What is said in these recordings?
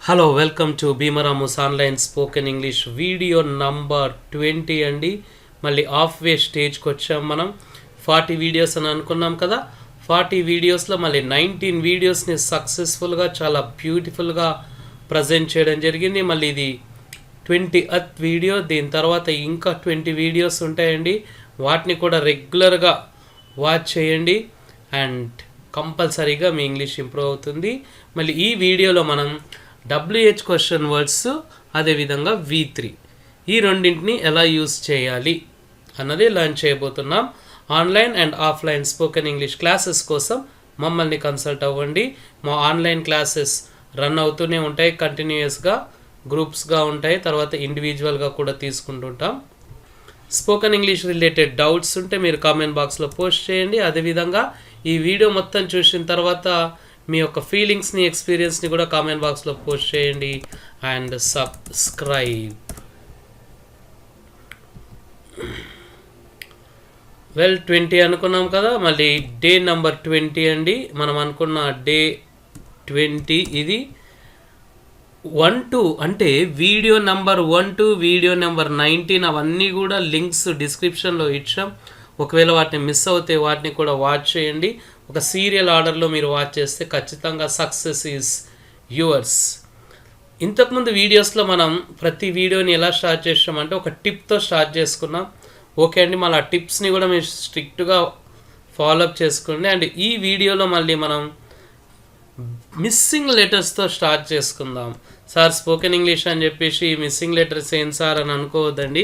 Hello welcome to Bheemaramu's online spoken English video number 20 అండి. మళ్ళీ half వే స్టేజ్కి వచ్చాం. మనం 40 వీడియోస్ అని అనుకున్నాం కదా. 40 వీడియోస్లో మళ్ళీ 19 వీడియోస్ని సక్సెస్ఫుల్గా చాలా బ్యూటిఫుల్గా ప్రజెంట్ చేయడం జరిగింది. మళ్ళీ ఇది 20th వీడియో. దీని తర్వాత ఇంకా 20 వీడియోస్ ఉంటాయండి. వాటిని కూడా రెగ్యులర్గా వాచ్ చేయండి అండ్ కంపల్సరీగా మీ ఇంగ్లీష్ ఇంప్రూవ్ అవుతుంది. మళ్ళీ ఈ వీడియోలో మనం WH క్వశ్చన్ వర్డ్స్ అదేవిధంగా V3 ఈ రెండింటిని ఎలా యూస్ చేయాలి అన్నది లర్న్ చేయబోతున్నాం. Online and offline spoken English classes కోసం మమ్మల్ని కన్సల్ట్ అవ్వండి. మా ఆన్లైన్ క్లాసెస్ రన్ అవుతూనే ఉంటాయి, కంటిన్యూయస్గా గ్రూప్స్గా ఉంటాయి, తర్వాత ఇండివిజువల్గా కూడా తీసుకుంటుంటాం. స్పోకెన్ ఇంగ్లీష్ రిలేటెడ్ డౌట్స్ ఉంటే మీరు కామెంట్ బాక్స్లో పోస్ట్ చేయండి. అదేవిధంగా ఈ వీడియో మొత్తం చూసిన తర్వాత మీ యొక్క ఫీలింగ్స్ని ఎక్స్పీరియన్స్ని కూడా కామెంట్ బాక్స్లో పోస్ట్ చేయండి అండ్ సబ్స్క్రైబ్. వెల్ 20 అనుకున్నాం కదా. మళ్ళీ డే నెంబర్ 20 అండి. మనం అనుకున్న డే 20 ఇది 1-2 అంటే వీడియో నెంబర్ 1-2 వీడియో నెంబర్ 19 అవన్నీ కూడా లింక్స్ డిస్క్రిప్షన్లో ఇచ్చాం. ఒకవేళ వాటిని మిస్ అవుతే వాటిని కూడా వాచ్ చేయండి. ఒక సీరియల్ ఆర్డర్లో మీరు వాచ్ చేస్తే ఖచ్చితంగా సక్సెస్ ఈజ్ యువర్స్. ఇంతకుముందు వీడియోస్లో మనం ప్రతి వీడియోని ఎలా స్టార్ట్ చేసామంటే ఒక టిప్తో స్టార్ట్ చేసుకున్నాం. ఓకే అండి, మళ్ళీ ఆ టిప్స్ని కూడా మీరు స్ట్రిక్ట్గా ఫాలోఅప్ చేసుకోండి. అండ్ ఈ వీడియోలో మళ్ళీ మనం మిస్సింగ్ లెటర్స్తో స్టార్ట్ చేసుకుందాం. సార్ స్పోకెన్ ఇంగ్లీష్ అని చెప్పేసి మిస్సింగ్ లెటర్స్ ఏం సార్ అని అనుకోవద్దండి.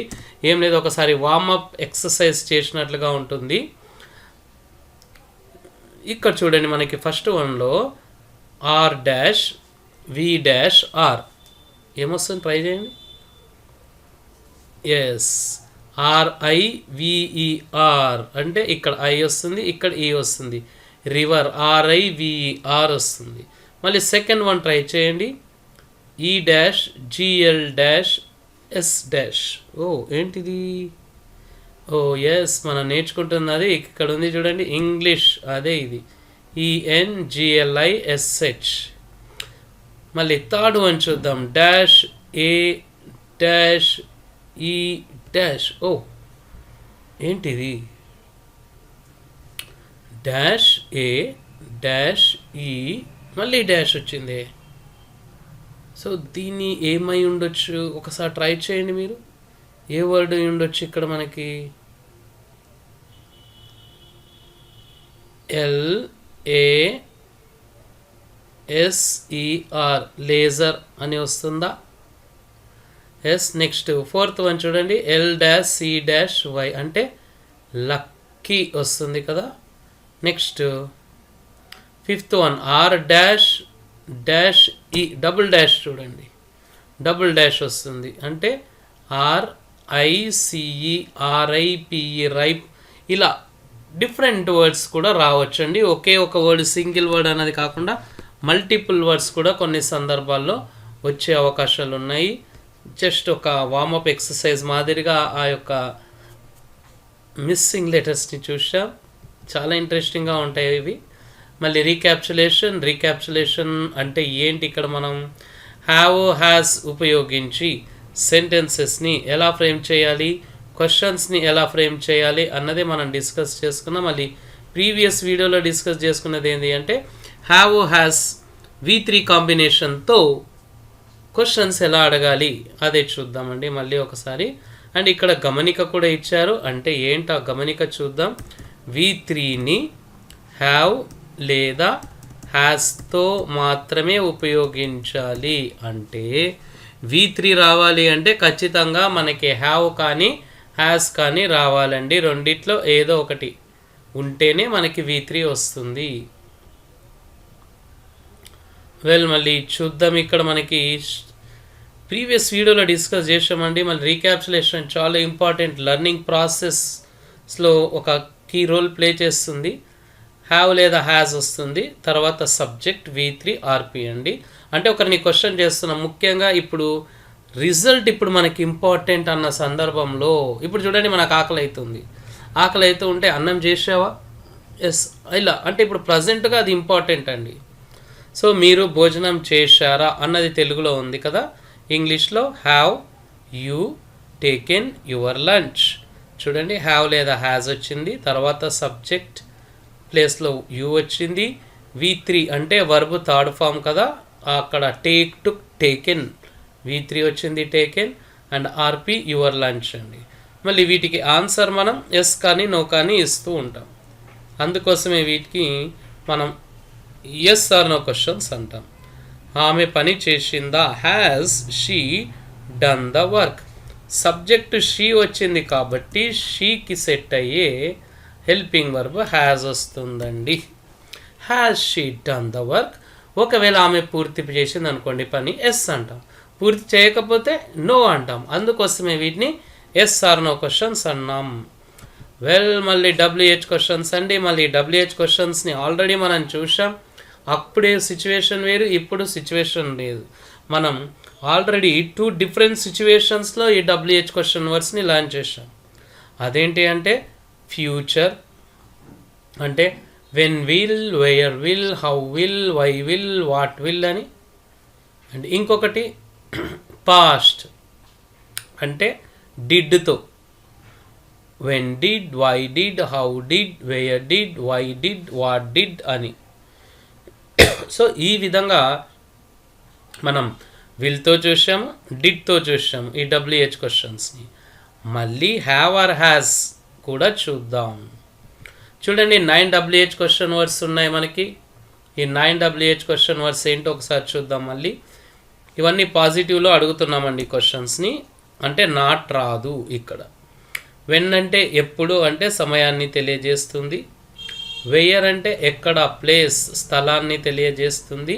ఏం లేదు, ఒకసారి వార్మప్ ఎక్సర్సైజ్ చేసినట్లుగా ఉంటుంది. ఇక్కడ చూడండి, మనకి ఫస్ట్ వన్లో R-V-R ఏమొస్తుంది ట్రై చేయండి. ఎస్, RIVER అంటే ఇక్కడ I వస్తుంది, ఇక్కడ E వస్తుంది. రివర్ RIVER వస్తుంది. మళ్ళీ సెకండ్ వన్ ట్రై చేయండి. E-GL-S-. ఓ ఏంటిది? ఓ ఎస్, మనం నేర్చుకుంటున్నది ఇక్కడ ఉంది చూడండి, ఇంగ్లీష్. అదే ఇది ENGLISH. మళ్ళీ థర్డ్ వన్ చూద్దాం. -A-E-. ఓ ఏంటిది? -A-E మళ్ళీ డాష్ వచ్చింది. సో దీన్ని ఏమై ఉండొచ్చు ఒకసారి ట్రై చేయండి మీరు. ఏ వర్డ్ ఉండొచ్చు ఇక్కడ మనకి? LASER లేజర్ అని వస్తుందా? ఎస్. నెక్స్ట్ ఫోర్త్ వన్ చూడండి, L-C-Y అంటే లక్కీ వస్తుంది కదా. Next fifth one R-E double dash చూడండి, డబుల్ డాష్ వస్తుంది అంటే RICE రైప్. ఇలా డిఫరెంట్ వర్డ్స్ కూడా రావచ్చండి. ఒకే ఒక వర్డ్ సింగిల్ వర్డ్ అనేది కాకుండా మల్టిపుల్ వర్డ్స్ కూడా కొన్ని సందర్భాల్లో వచ్చే అవకాశాలు ఉన్నాయి. జస్ట్ ఒక వార్మప్ ఎక్సర్సైజ్ మాదిరిగా ఆ యొక్క మిస్సింగ్ లెటర్స్ని చూసాం. చాలా ఇంట్రెస్టింగ్గా ఉంటాయి ఇవి. మళ్ళీ రీక్యాప్చులేషన్ అంటే ఏంటి? ఇక్కడ మనం హ్యావ్ హ్యాస్ ఉపయోగించి సెంటెన్సెస్ని ఎలా ఫ్రేమ్ చేయాలి, క్వశ్చన్స్ని ఎలా ఫ్రేమ్ చేయాలి అన్నదే మనం డిస్కస్ చేసుకున్నాం. మళ్ళీ ప్రీవియస్ వీడియోలో డిస్కస్ చేసుకున్నది ఏంటి అంటే హ్యావ్ హ్యాస్ V3 కాంబినేషన్తో క్వశ్చన్స్ ఎలా అడగాలి అదే చూద్దామండి మళ్ళీ ఒకసారి. అండ్ ఇక్కడ గమనిక కూడా ఇచ్చారు. అంటే ఏంటి ఆ గమనిక చూద్దాం. V3ని హ్యావ్ లేదా హ్యాస్తో మాత్రమే ఉపయోగించాలి. అంటే V3 రావాలి అంటే ఖచ్చితంగా మనకి హ్యావ్ కానీ హ్యాస్ కానీ రావాలండి. రెండిట్లో ఏదో ఒకటి ఉంటేనే మనకి V3 వస్తుంది. వెల్ మళ్ళీ చూద్దాం. ఇక్కడ మనకి ప్రీవియస్ వీడియోలో డిస్కస్ చేసామండి. మళ్ళీ రీక్యాప్చులేషన్ చాలా ఇంపార్టెంట్, లర్నింగ్ ప్రాసెస్లో ఒక కీ రోల్ ప్లే చేస్తుంది. హ్యావ్ లేదా హ్యాస్ వస్తుంది, తర్వాత సబ్జెక్ట్ V3 RP అండి. అంటే ఒకరిని క్వశ్చన్ చేస్తున్నాం. ముఖ్యంగా ఇప్పుడు రిజల్ట్ ఇప్పుడు మనకి ఇంపార్టెంట్ అన్న సందర్భంలో ఇప్పుడు చూడండి, మనకు ఆకలి అవుతుంది. ఆకలి అవుతూ ఉంటే అన్నం చేసావా? ఎస్, ఇలా అంటే ఇప్పుడు ప్రజెంట్గా అది ఇంపార్టెంట్ అండి. సో మీరు భోజనం చేశారా అన్నది తెలుగులో ఉంది కదా, ఇంగ్లీష్లో have you taken your lunch. చూడండి, హ్యావ్ లేదా హ్యాజ్ వచ్చింది, తర్వాత సబ్జెక్ట్ ప్లేస్లో యూ వచ్చింది, V3 అంటే వర్బ్ థర్డ్ ఫామ్ కదా, అక్కడ టేక్ టు టేకెన్ V3 వచ్చింది taken, and RP your lunch అండి. మళ్ళీ వీటికి ఆన్సర్ మనం ఎస్ కానీ నో కానీ ఇస్తూ ఉంటాం. అందుకోసమే వీటికి మనం ఎస్ ఆర్ నో క్వశ్చన్స్ అంటాం. ఆమె పని చేసిందా, has she done the work. Subject she వచ్చింది కాబట్టి షీకి సెట్ అయ్యే హెల్పింగ్ వర్బ్ హ్యాస్ వస్తుందండి. Has she done the work. ఒకవేళ ఆమె పూర్తి చేసింది అనుకోండి పని, ఎస్ అంటాం. పూర్తి చేయకపోతే నో అంటాం. అందుకోసమే వీటిని ఎస్ ఆర్ నో క్వశ్చన్స్ అన్నాం. మళ్ళీ WH క్వశ్చన్స్ అండి. మళ్ళీ WH క్వశ్చన్స్ని ఆల్రెడీ మనం చూసాం. అప్పుడే సిచ్యువేషన్ వేరు, ఇప్పుడు సిచ్యువేషన్ లేదు. మనం ఆల్రెడీ 2 డిఫరెంట్ సిచ్యువేషన్స్లో ఈ WH క్వశ్చన్ వర్డ్స్ని లర్న్ చేసాం. అదేంటి అంటే ఫ్యూచర్ అంటే when will, where will, how will, why will, what will అని. అండ్ ఇంకొకటి పాస్ట్ అంటే డిడ్తో, when did, why did, how did, where did, why did, what did అని. సో ఈ విధంగా మనం విల్తో చూసాము, డిడ్తో చూసాము ఈ WH క్వశ్చన్స్ని. మళ్ళీ హ్యావ్ ఆర్ హ్యాస్ కూడా చూద్దాం. చూడండి, 9 WH క్వశ్చన్ వర్డ్స్ ఉన్నాయి మనకి. ఈ 9 WH క్వశ్చన్ వర్డ్స్ ఏంటో ఒకసారి చూద్దాం. మళ్ళీ ఇవన్నీ పాజిటివ్లో అడుగుతున్నామండి క్వశ్చన్స్ని, అంటే నాట్ రాదు ఇక్కడ. వెన్ అంటే ఎప్పుడు అంటే సమయాన్ని తెలియజేస్తుంది. వేయర్ అంటే ఎక్కడ, ప్లేస్ స్థలాన్ని తెలియజేస్తుంది.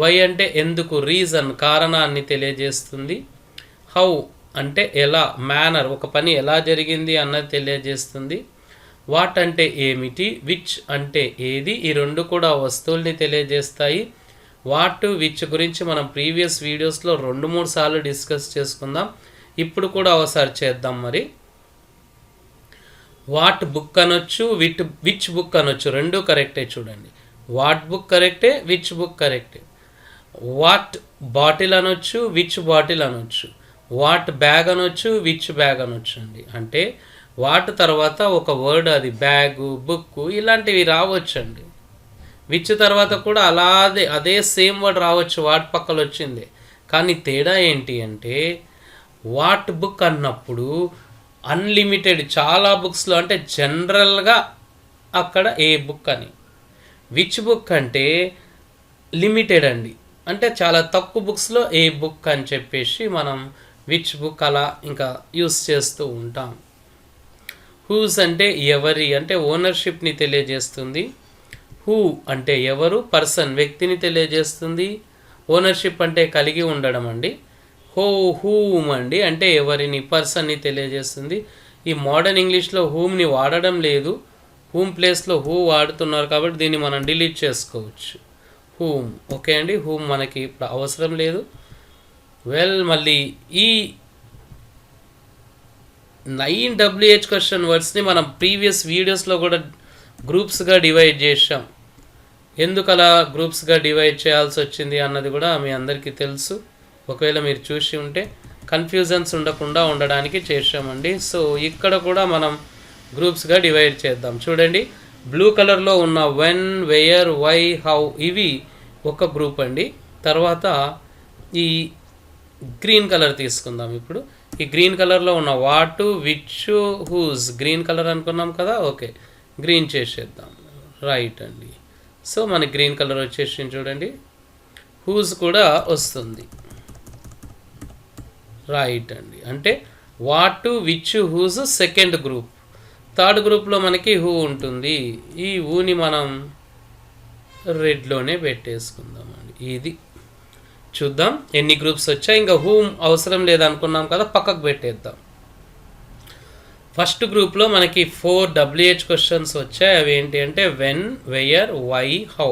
వై అంటే ఎందుకు, రీజన్ కారణాన్ని తెలియజేస్తుంది. హౌ అంటే ఎలా, మేనర్ ఒక పని ఎలా జరిగింది అన్నది తెలియజేస్తుంది. వాట్ అంటే ఏమిటి, విచ్ అంటే ఏది, ఈ రెండు కూడా వస్తువుల్ని తెలియజేస్తాయి. వాట్ విచ్ గురించి మనం ప్రీవియస్ వీడియోస్లో 2-3 సార్లు డిస్కస్ చేసుకుందాం. ఇప్పుడు కూడా ఒకసారి చేద్దాం. మరి వాట్ బుక్ అనొచ్చు, విచ్ బుక్ అనొచ్చు, రెండు కరెక్టే. చూడండి, వాట్ బుక్ కరెక్టే, విచ్ బుక్ కరెక్టే. వాట్ బాటిల్ అనొచ్చు, విచ్ బాటిల్ అనొచ్చు. వాట్ బ్యాగ్ అనొచ్చు, విచ్ బ్యాగ్ అనొచ్చు అండి. అంటే వాట్ తర్వాత ఒక వర్డ్, అది బ్యాగు, బుక్ ఇలాంటివి రావచ్చండి. విచ్ తర్వాత కూడా అదే సేమ్ వర్డ్ రావచ్చు, వాట్ పక్కన వచ్చింది. కానీ తేడా ఏంటి అంటే వాట్ బుక్ అన్నప్పుడు అన్లిమిటెడ్, చాలా బుక్స్లో అంటే జనరల్గా అక్కడ ఏ బుక్ అని. విచ్ బుక్ అంటే లిమిటెడ్ అండి, అంటే చాలా తక్కువ బుక్స్లో ఏ బుక్ అని చెప్పేసి మనం విచ్ బుక్ అలా ఇంకా యూస్ చేస్తూ ఉంటాం. హూస్ అంటే ఎవరి, అంటే ఓనర్షిప్ని తెలియజేస్తుంది. హూ అంటే ఎవరు, పర్సన్ వ్యక్తిని తెలియజేస్తుంది. ఓనర్షిప్ అంటే కలిగి ఉండడం అండి. హూమ్ అండి అంటే ఎవరిని, పర్సన్ని తెలియజేస్తుంది. ఈ మోడర్న్ ఇంగ్లీష్లో హూమ్ని వాడడం లేదు, హూమ్ ప్లేస్లో హూ వాడుతున్నారు కాబట్టి దీన్ని మనం డిలీట్ చేసుకోవచ్చు. హూమ్ ఓకే అండి, హూమ్ మనకి ఇప్పుడు అవసరం లేదు. మళ్ళీ ఈ 9 WH క్వశ్చన్ వర్డ్స్ని మనం ప్రీవియస్ వీడియోస్లో కూడా గ్రూప్స్గా డివైడ్ చేసాం. ఎందుకు అలా గ్రూప్స్గా డివైడ్ చేయాల్సి వచ్చింది అన్నది కూడా మీ అందరికీ తెలుసు. ఒకవేళ మీరు చూసి ఉంటే కన్ఫ్యూజన్స్ ఉండకుండా ఉండడానికి చేసామండి. సో ఇక్కడ కూడా మనం గ్రూప్స్గా డివైడ్ చేద్దాం. చూడండి, బ్లూ కలర్లో ఉన్న వెన్, వేర్, వై, హౌ ఇవి ఒక గ్రూప్ అండి. తర్వాత ఈ గ్రీన్ కలర్ తీసుకుందాం. ఇప్పుడు ఈ గ్రీన్ కలర్లో ఉన్న what, which, whose, green colour అనుకున్నాం కదా, ఓకే గ్రీన్ చేసేద్దాం. రైట్ అండి. సో మనకి గ్రీన్ కలర్ వచ్చేసి చూడండి, హూస్ కూడా వస్తుంది. రైట్ అండి, అంటే what, which, whose second group. Third గ్రూప్లో మనకి హూ ఉంటుంది. ఈ హూని మనం రెడ్లోనే పెట్టేసుకుందామండి. ఇది చూద్దాం ఎన్ని గ్రూప్స్ వచ్చాయి. ఇంకా హూమ్ అవసరం లేదనుకున్నాం కదా, పక్కకు పెట్టేద్దాం. ఫస్ట్ గ్రూప్లో మనకి 4 WH క్వశ్చన్స్ వచ్చాయి. అవి ఏంటి అంటే when, where, why, how.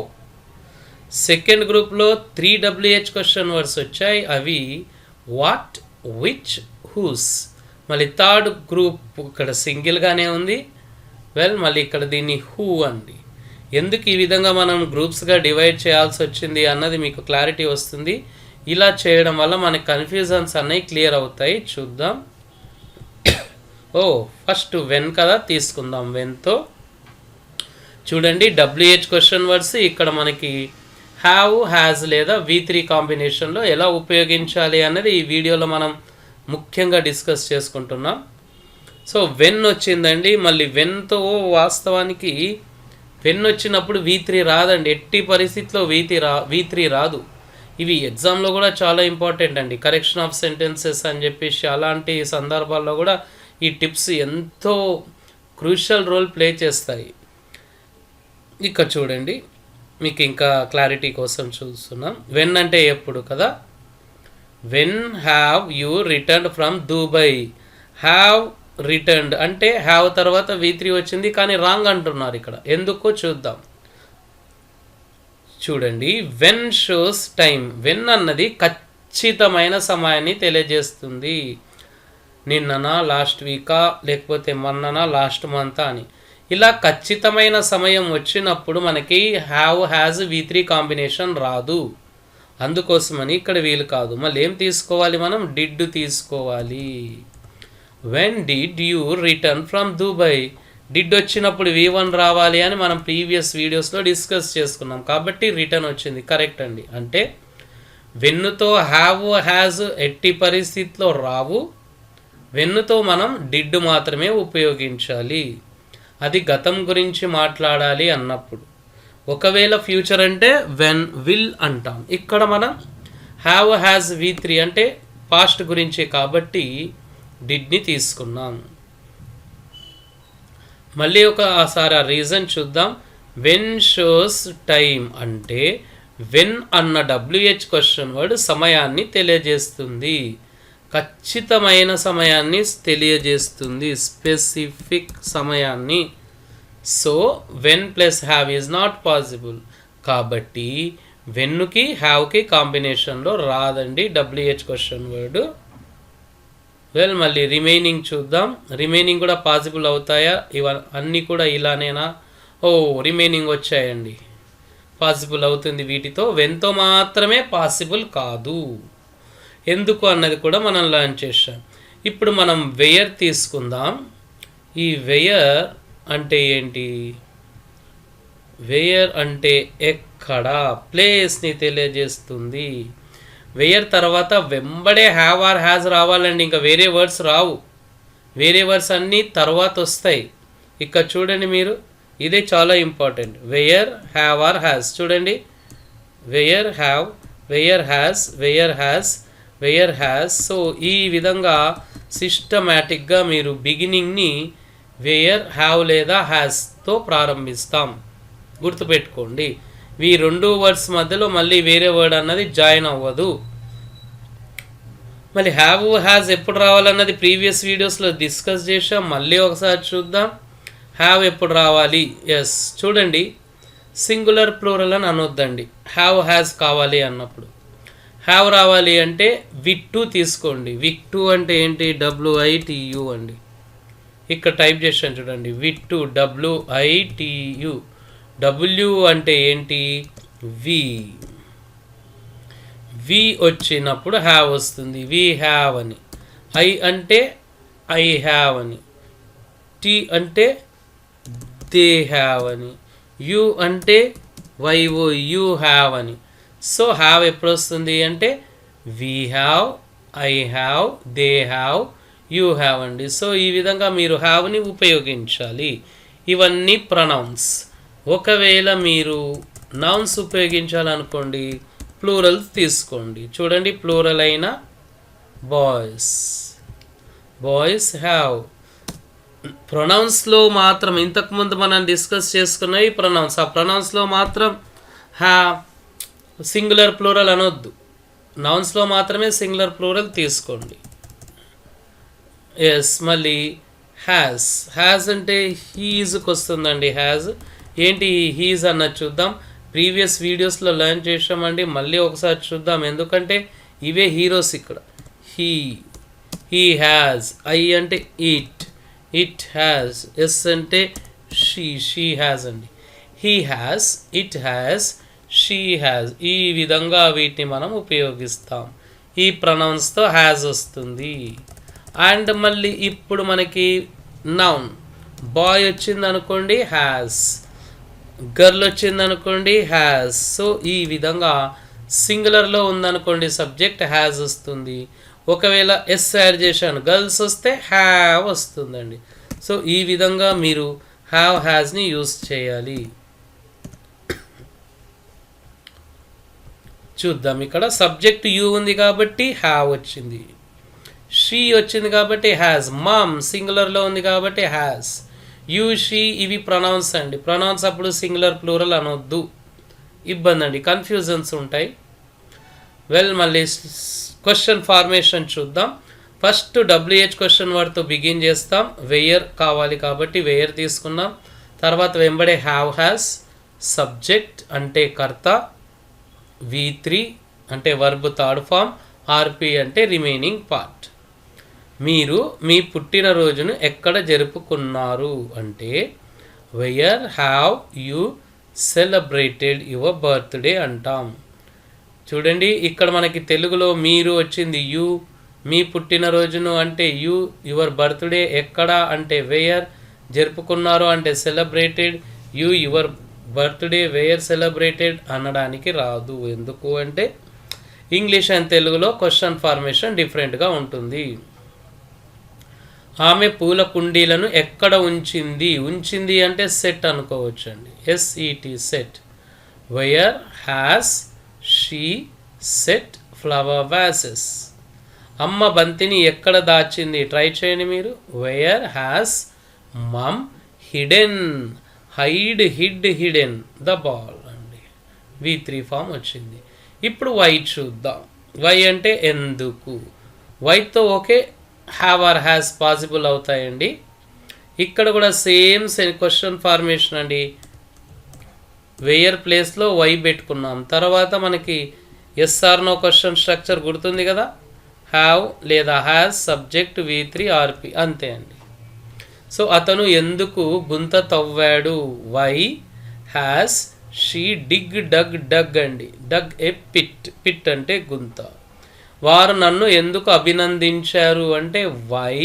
Second గ్రూప్లో 3 WH క్వశ్చన్ వర్డ్స్ వచ్చాయి. అవి వాట్, విచ్, హూస్. మళ్ళీ థర్డ్ గ్రూప్ ఇక్కడ సింగిల్గానే ఉంది. మళ్ళీ ఇక్కడ దీన్ని హూ అండి. ఎందుకు ఈ విధంగా మనం గ్రూప్స్గా డివైడ్ చేయాల్సి వచ్చింది అన్నది మీకు క్లారిటీ వస్తుంది. ఇలా చేయడం వల్ల మనకి కన్ఫ్యూజన్స్ అన్నీ క్లియర్ అవుతాయి. చూద్దాం. ఫస్ట్ వెన్ కదా, తీసుకుందాం. వెన్తో చూడండి, WH క్వశ్చన్ వర్డ్స్ ఇక్కడ మనకి హ్యావ్, హ్యాజ్ లేదా V3 కాంబినేషన్లో ఎలా ఉపయోగించాలి అన్నది ఈ వీడియోలో మనం ముఖ్యంగా డిస్కస్ చేసుకుంటున్నాం. సో వెన్ వచ్చిందండి. మళ్ళీ వెన్తో వాస్తవానికి వెన్ వచ్చినప్పుడు V3 రాదండి. ఎట్టి పరిస్థితిలో V3 రాదు. ఇవి ఎగ్జామ్లో కూడా చాలా ఇంపార్టెంట్ అండి. కరెక్షన్ ఆఫ్ సెంటెన్సెస్ అని చెప్పేసి అలాంటి సందర్భాల్లో కూడా ఈ టిప్స్ ఎంతో క్రూషియల్ రోల్ ప్లే చేస్తాయి. ఇక్కడ చూడండి, మీకు ఇంకా క్లారిటీ కోసం చూస్తున్నాం. వెన్ అంటే ఎప్పుడు కదా. When have you returned from Dubai. Have returned అంటే హ్యావ్ తర్వాత V3 వచ్చింది, కానీ రాంగ్ అంటున్నారు ఇక్కడ. ఎందుకో చూద్దాం. చూడండి, వెన్ షోస్ టైం. వెన్ అన్నది ఖచ్చితమైన సమయాన్ని తెలియజేస్తుంది. నిన్ననా, లాస్ట్ వీకా, లేకపోతే మొన్ననా, లాస్ట్ మంతా అని. ఇలా ఖచ్చితమైన సమయం వచ్చినప్పుడు మనకి హ్యావ్, హ్యాజ్, V3 కాంబినేషన్ రాదు. అందుకోసమని ఇక్కడ వీలు కాదు. మళ్ళీ ఏం తీసుకోవాలి మనం? డిడ్ తీసుకోవాలి. When did you return from Dubai. Did వచ్చినప్పుడు V1 రావాలి అని మనం ప్రీవియస్ వీడియోస్లో డిస్కస్ చేసుకున్నాం. కాబట్టి రిటర్న్ వచ్చింది. కరెక్ట్ అండి. అంటే వెన్నుతో హ్యావ్, హ్యాజ్ ఎట్టి పరిస్థితిలో రావు. వెన్నుతో మనం డిడ్ మాత్రమే ఉపయోగించాలి. అది గతం గురించి మాట్లాడాలి అన్నప్పుడు. ఒకవేళ ఫ్యూచర్ అంటే వెన్, విల్ అంటాం. ఇక్కడ మనం హ్యావ్, హ్యాజ్, V3 అంటే పాస్ట్ గురించి కాబట్టి డిడ్ని తీసుకున్నాం. మళ్ళీ ఒకసారి ఆ రీజన్ చూద్దాం. వెన్ షోస్ టైం అంటే వెన్ అన్న WH క్వశ్చన్ వర్డ్ సమయాన్ని తెలియజేస్తుంది. ఖచ్చితమైన సమయాన్ని తెలియజేస్తుంది, స్పెసిఫిక్ సమయాన్ని. So when plus have is not possible. కాబట్టి వెన్నుకి హ్యావ్కి కాంబినేషన్లో రాదండి WH క్వశ్చన్ వర్డ్. మళ్ళీ రిమైనింగ్ చూద్దాం. రిమైనింగ్ కూడా పాసిబుల్ అవుతాయా? అన్నీ కూడా ఇలానేనా? రిమైనింగ్ వచ్చాయండి. పాసిబుల్ అవుతుంది వీటితో. వెన్తో మాత్రమే పాసిబుల్ కాదు. ఎందుకు అన్నది కూడా మనం లర్న్ చేసాం. ఇప్పుడు మనం వేర్ తీసుకుందాం. ఈ వేర్ అంటే ఏంటి? వేర్ అంటే ఎక్కడ, ప్లేస్ని తెలియజేస్తుంది. వేర్ తర్వాత వెంబడే హ్యావ్ ఆర్ హ్యాజ్ రావాలండి. ఇంకా వేరే వర్డ్స్ రావు. వేరే వర్డ్స్ అన్నీ తర్వాత వస్తాయి. ఇక్కడ చూడండి మీరు, ఇదే చాలా important. Where, have or has. చూడండి, where, have, where, has, where, has, where, has. So ఈ విధంగా సిస్టమేటిక్గా మీరు బిగినింగ్ని వేర్, హ్యావ్ లేదా హ్యాజ్తో ప్రారంభిస్తాం. గుర్తుపెట్టుకోండి, ఈ రెండు వర్డ్స్ మధ్యలో మళ్ళీ వేరే వర్డ్ అన్నది జాయిన్ అవ్వదు. మళ్ళీ హ్యావ్, హ్యాజ్ ఎప్పుడు రావాలన్నది ప్రీవియస్ వీడియోస్లో డిస్కస్ చేసాం. మళ్ళీ ఒకసారి చూద్దాం. హ్యావ్ ఎప్పుడు రావాలి? ఎస్, చూడండి, సింగులర్ ప్లూరల్ అని అనొద్దండి. హ్యావ్, హ్యాజ్ కావాలి అన్నప్పుడు. హ్యావ్ రావాలి అంటే విట్టు తీసుకోండి. విట్టు అంటే ఏంటి? WITU అండి. ఇక్కడ టైప్ చేసాను చూడండి, విట్టు, WITU. W అంటే ఏంటి? వి. వి వచ్చినప్పుడు హ్యావ్ వస్తుంది. వి హ్యావ్ అని. ఐ అంటే ఐ హ్యావ్ అని. టీ అంటే దే హ్యావ్ అని. యు అంటే YO యూ హ్యావ్ అని. సో హ్యావ్ ఎప్పుడు వస్తుంది అంటే we have, I have, they have, you have అండి. సో ఈ విధంగా మీరు హ్యావ్ని ఉపయోగించాలి. ఇవన్నీ ప్రొనౌన్స్. ఒకవేళ మీరు నౌన్స్ ఉపయోగించాలనుకోండి, ప్లూరల్ తీసుకోండి. చూడండి, ప్లూరల్ అయిన బాయ్స్, బాయ్స్ హ్యావ్. ప్రొనౌన్స్లో మాత్రం ఇంతకుముందు మనం డిస్కస్ చేసుకున్నవి ప్రొనౌన్స్. ఆ ప్రొనౌన్స్లో మాత్రం సింగులర్ ప్లూరల్ అనొద్దు. నౌన్స్లో మాత్రమే సింగులర్ ప్లూరల్ తీసుకోండి. ఎస్, మళ్ళీ హ్యాజ్. హ్యాజ్ అంటే హీజ్కి వస్తుందండి. హ్యాజ్ ఏంటి? హీజ్ అన్నది చూద్దాం. ప్రీవియస్ వీడియోస్లో లర్న్ చేసామండి. మళ్ళీ ఒకసారి చూద్దాం, ఎందుకంటే ఇవే హీరోస్ ఇక్కడ. He has. ఐ అంటే ఇట్, ఇట్ హ్యాజ్. ఎస్ అంటే షీ హ్యాజ్ అండి. He has, it has, she has. ఈ విధంగా వీటిని మనం ఉపయోగిస్తాం. ఈ ప్రొనౌన్స్తో హ్యాస్ వస్తుంది. అండ్ మళ్ళీ ఇప్పుడు మనకి నౌన్ బాయ్ వచ్చింది అనుకోండి హ్యాస్, గర్ల్ వచ్చింది అనుకోండి హ్యాస్. సో ఈ విధంగా సింగులర్లో ఉందనుకోండి సబ్జెక్ట్ హ్యాస్ వస్తుంది. ఒకవేళ ఎస్ యాడ్ చేశాను గర్ల్స్ వస్తే హ్యావ్ వస్తుందండి. సో ఈ విధంగా మీరు హ్యావ్ హ్యాస్ని యూస్ చేయాలి. చూద్దాం. ఇక్కడ సబ్జెక్ట్ యూ ఉంది కాబట్టి హ్యావ్ వచ్చింది, షీ వచ్చింది కాబట్టి హ్యాస్, మమ్ సింగులర్లో ఉంది కాబట్టి హ్యాస్, యూ, షీ ఇవి ప్రొనౌన్స్ అండి. ప్రొనౌన్స్ అప్పుడు సింగులర్ ప్లూరల్ అనొద్దు, ఇబ్బంది అండి, కన్ఫ్యూజన్స్ ఉంటాయి. మళ్ళీ క్వశ్చన్ ఫార్మేషన్ చూద్దాం. ఫస్ట్ WH క్వశ్చన్ వర్డ్తో బిగిన్ చేస్తాం. వేయర్ కావాలి కాబట్టి వేయర్ తీసుకున్నాం. తర్వాత వెంబడే హ్యావ్ హ్యాస్, సబ్జెక్ట్ అంటే కర్త, V3 అంటే వర్బ్ థర్డ్ ఫామ్, RP అంటే రిమైనింగ్ పార్ట్. మీరు మీ పుట్టినరోజును ఎక్కడ జరుపుకున్నారు అంటే where have you celebrated your birthday అంటాం. చూడండి ఇక్కడ మనకి తెలుగులో మీరు వచ్చింది యూ, మీ పుట్టినరోజును అంటే యూ, యువర్ బర్త్డే ఎక్కడ అంటే వేర్, జరుపుకున్నారు అంటే celebrated, you your birthday where celebrated అనడానికి రాదు. ఎందుకు అంటే ఇంగ్లీష్ అండ్ తెలుగులో క్వశ్చన్ ఫార్మేషన్ డిఫరెంట్గా ఉంటుంది. ఆమె పూల కుండీలను ఎక్కడ ఉంచింది, ఉంచింది అంటే సెట్ అనుకోవచ్చండి, SET set. Where has she set flower vases. అమ్మ బంతిని ఎక్కడ దాచింది, ట్రై చేయండి మీరు. Where has mom hidden, hide, hidden the ball అండి. V3 ఫామ్ వచ్చింది. ఇప్పుడు వై చూద్దాం. వై అంటే ఎందుకు. వైతో okay have or has possible అవుతాయండి. ఇక్కడ కూడా సేమ్ క్వశ్చన్ ఫార్మేషన్ అండి. వేయర్ ప్లేస్లో వై పెట్టుకున్నాం. తర్వాత మనకి SR నో క్వశ్చన్ స్ట్రక్చర్ గుర్తుంది కదా, హ్యావ్ లేదా హ్యాస్, సబ్జెక్ట్ V3 RP అంతే అండి. సో అతను ఎందుకు గుంత తవ్వాడు, why has she dig, dug అండి, డగ్ ఏ పిట్ అంటే గుంత. వారు నన్ను ఎందుకు అభినందించారు అంటే why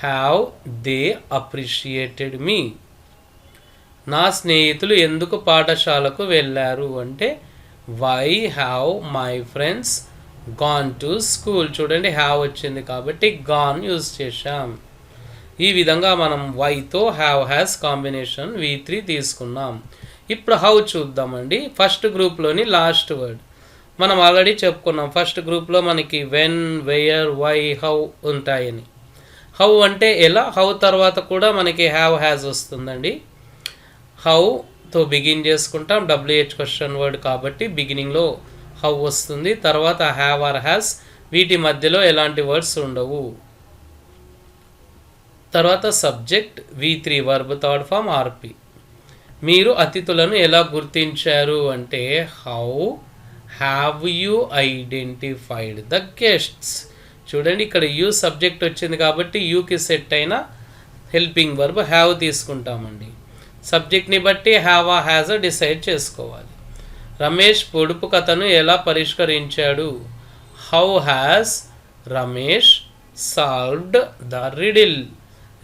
have they appreciated me. నా స్నేహితులు ఎందుకు పాఠశాలకు వెళ్ళారు అంటే why have my friends gone to school. చూడండి హ్యావ్ వచ్చింది కాబట్టి గాన్ యూజ్ చేశాం. ఈ విధంగా మనం వైతో హ్యావ్ హ్యాస్ కాంబినేషన్ V3 తీసుకున్నాం. ఇప్పుడు హౌ చూద్దామండి. ఫస్ట్ గ్రూప్లోని లాస్ట్ వర్డ్ మనం ఆల్రెడీ చెప్పుకున్నాం. ఫస్ట్ గ్రూప్లో మనకి వెన్, వేయర్, వై, హౌ ఉంటాయని. హౌ అంటే ఎలా, హౌ తర్వాత కూడా మనకి హ్యావ్ హ్యాస్ వస్తుందండి. హౌతో బిగిన్ చేసుకుంటాం. WH క్వశ్చన్ వర్డ్ కాబట్టి బిగినింగ్లో హౌ వస్తుంది. తర్వాత హ్యావ్ ఆర్ హ్యాస్, వీటి మధ్యలో ఎలాంటి వర్డ్స్ ఉండవు. తర్వాత subject V3 verb third form RP. మీరు అతిథులను ఎలా గుర్తించారు అంటే how have you identified the guests. చూడండి ఇక్కడ యూ సబ్జెక్ట్ వచ్చింది కాబట్టి యూకి సెట్ అయిన హెల్పింగ్ వర్బ్ హ్యావ్ తీసుకుంటామండి. సబ్జెక్ట్ని బట్టి హ్యావ్ ఆ హ్యాజ్ డిసైడ్ చేసుకోవాలి. రమేష్ పొడుపు కథను ఎలా పరిష్కరించాడు, how has Ramesh solved the riddle.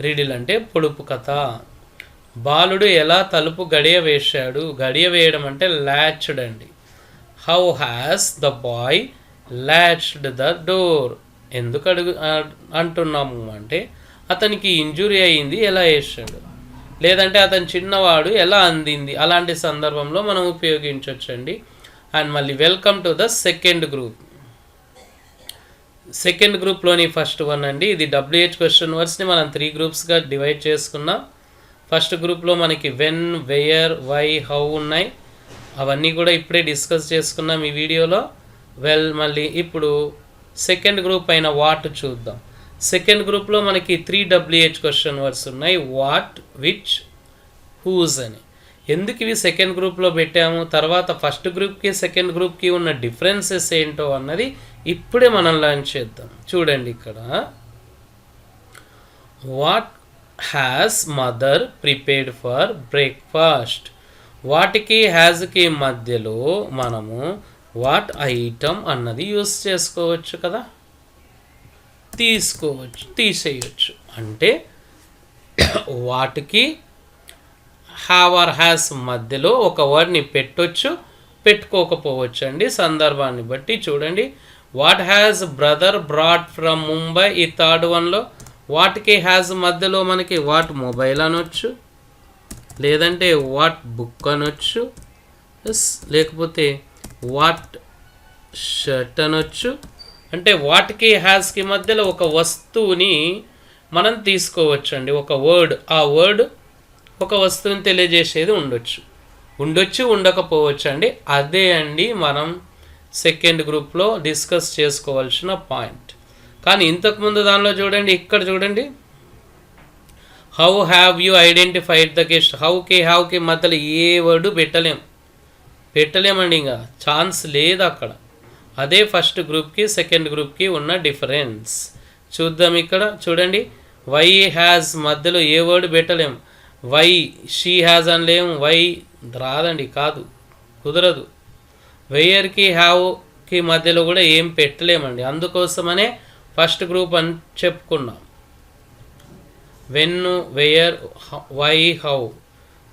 Riddle అంటే పొడుపు కథ. బాలుడు ఎలా తలుపు గడియ వేశాడు, గడియ వేయడం అంటే లాచ్డ్ అండి. How has the boy latched the door. ఎందుకు అంటున్నాము అంటే అతనికి ఇంజురీ అయింది, ఎలా వేసాడు, లేదంటే అతను చిన్నవాడు ఎలా అందింది, అలాంటి సందర్భంలో మనం ఉపయోగించవచ్చండి. అండ్ మళ్ళీ welcome to the second group. Second గ్రూప్లోని ఫస్ట్ వన్ అండి. ఇది WH క్వశ్చన్ వర్డ్స్ని మనం 3 గ్రూప్స్గా డివైడ్ చేసుకున్నాం. ఫస్ట్ గ్రూప్లో మనకి వెన్, వేయర్, వై, హౌ ఉన్నాయి. అవన్నీ కూడా ఇప్పుడే డిస్కస్ చేసుకున్నాం ఈ వీడియోలో. మళ్ళీ ఇప్పుడు సెకండ్ గ్రూప్ అయిన వాట్ చూద్దాం. సెకండ్ గ్రూప్లో మనకి 3 WH క్వశ్చన్ వర్డ్స్ ఉన్నాయి. వాట్, విచ్, హూజ్ అని. ఎందుకు ఇవి సెకండ్ గ్రూప్లో పెట్టాము, తర్వాత ఫస్ట్ గ్రూప్కి సెకండ్ గ్రూప్కి ఉన్న డిఫరెన్సెస్ ఏంటో అన్నది ఇప్పుడే మనం లర్న్ చేద్దాం. చూడండి ఇక్కడ what has mother prepared for breakfast. వాటికి హ్యాజ్కి మధ్యలో మనము వాట్ ఐటమ్ అన్నది యూస్ చేసుకోవచ్చు కదా, తీసేయచ్చు. అంటే వాటికి హ్యావ్ ఆర్ హ్యాస్ మధ్యలో ఒక వర్డ్ని పెట్టొచ్చు, పెట్టుకోకపోవచ్చు అండి, సందర్భాన్ని బట్టి. చూడండి, what has brother brought from Mumbai, ఈ థర్డ్ వన్లో వాటికి హ్యాస్ మధ్యలో మనకి వాట్ మొబైల్ అనొచ్చు, లేదంటే వాట్ బుక్ అనొచ్చు, లేకపోతే వాట్ షర్ట్ అనొచ్చు. అంటే వాటికి హ్యాస్కి మధ్యలో ఒక వస్తువుని మనం తీసుకోవచ్చు అండి, ఒక వర్డ్. ఆ వర్డ్ ఒక వస్తువుని తెలియజేసేది ఉండొచ్చు, ఉండకపోవచ్చు అండి. అదే అండి మనం సెకండ్ గ్రూప్లో డిస్కస్ చేసుకోవాల్సిన పాయింట్. కానీ ఇంతకుముందు దానిలో చూడండి, ఇక్కడ చూడండి, how have you identified the guest. హ్యావ్కి మధ్యలో ఏ వర్డు పెట్టలేమండి, ఇంకా ఛాన్స్ లేదు అక్కడ. అదే ఫస్ట్ గ్రూప్కి సెకండ్ గ్రూప్కి ఉన్న డిఫరెన్స్. చూద్దాం ఇక్కడ చూడండి, వై హ్యాజ్ మధ్యలో ఏ వర్డ్ పెట్టలేం. వై షీ హ్యాజ్ అనలేం, వై రాదండి, కుదరదు. వేయర్కి హ్యావ్కి మధ్యలో కూడా ఏం పెట్టలేమండి. అందుకోసమనే ఫస్ట్ గ్రూప్ అని చెప్పుకున్నాం. When, where, why, how.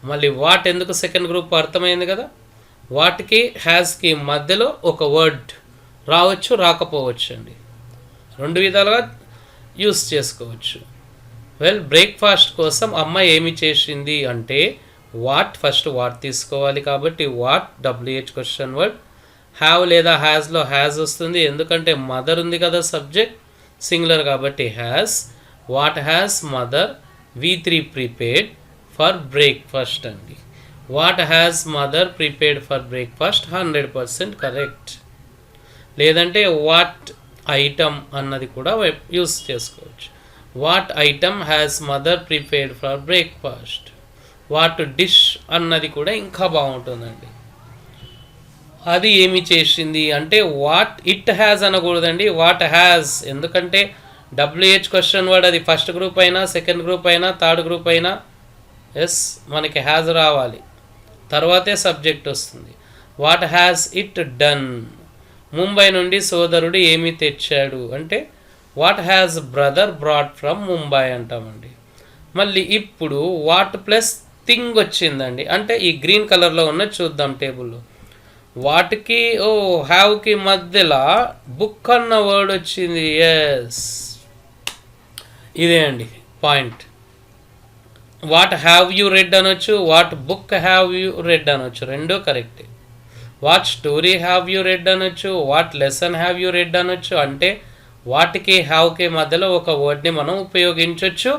మళ్ళీ వాట్ ఎందుకు సెకండ్ గ్రూప్ అర్థమైంది కదా. వాటికి హ్యాస్కి మధ్యలో ఒక వర్డ్ రావచ్చు, రాకపోవచ్చు అండి, రెండు విధాలుగా యూస్ చేసుకోవచ్చు. బ్రేక్ఫాస్ట్ కోసం అమ్మ ఏమి చేసింది అంటే ఫస్ట్ వాట్ తీసుకోవాలి కాబట్టి what, WH question word. Have లేదా హ్యాజ్లో హ్యాజ్ వస్తుంది, ఎందుకంటే మదర్ ఉంది కదా సబ్జెక్ట్, సింగులర్ కాబట్టి has. What has mother V3 prepared for breakfast అండి. What has mother prepared for breakfast 100% correct. లేదంటే వాట్ ఐటమ్ అన్నది కూడా యూస్ చేసుకోవచ్చు. What item has mother prepared for breakfast. What dish అన్నది కూడా ఇంకా బాగుంటుందండి. అది ఏమి చేసింది అంటే వాట్ ఇట్ హ్యాజ్ అనకూడదండి, వాట్ హ్యాజ్. ఎందుకంటే WH క్వశ్చన్ వర్డ్ అది ఫస్ట్ గ్రూప్ అయినా సెకండ్ గ్రూప్ అయినా థర్డ్ గ్రూప్ అయినా మనకి హ్యాజ్ రావాలి, తర్వాతే సబ్జెక్ట్ వస్తుంది. What has it done. Mumbai నుండి సోదరుడు ఏమి తెచ్చాడు అంటే what has brother brought from Mumbai అంటామండి. మళ్ళీ ఇప్పుడు వాట్ ప్లస్ థింగ్ వచ్చిందండి, అంటే ఈ గ్రీన్ కలర్లో ఉన్న చూద్దాం టేబుల్లో. వాటికి హ్యావ్కి మధ్యలో బుక్ అన్న వర్డ్ వచ్చింది. ఎస్, ఇదే అండి point. What have you read అనొచ్చు, what book have you read అనొచ్చు, రెండూ కరెక్టే. What story have you read అనొచ్చు, what lesson have you read అనొచ్చు. అంటే వాటికి హ్యావ్కి మధ్యలో ఒక వర్డ్ని మనం ఉపయోగించవచ్చు,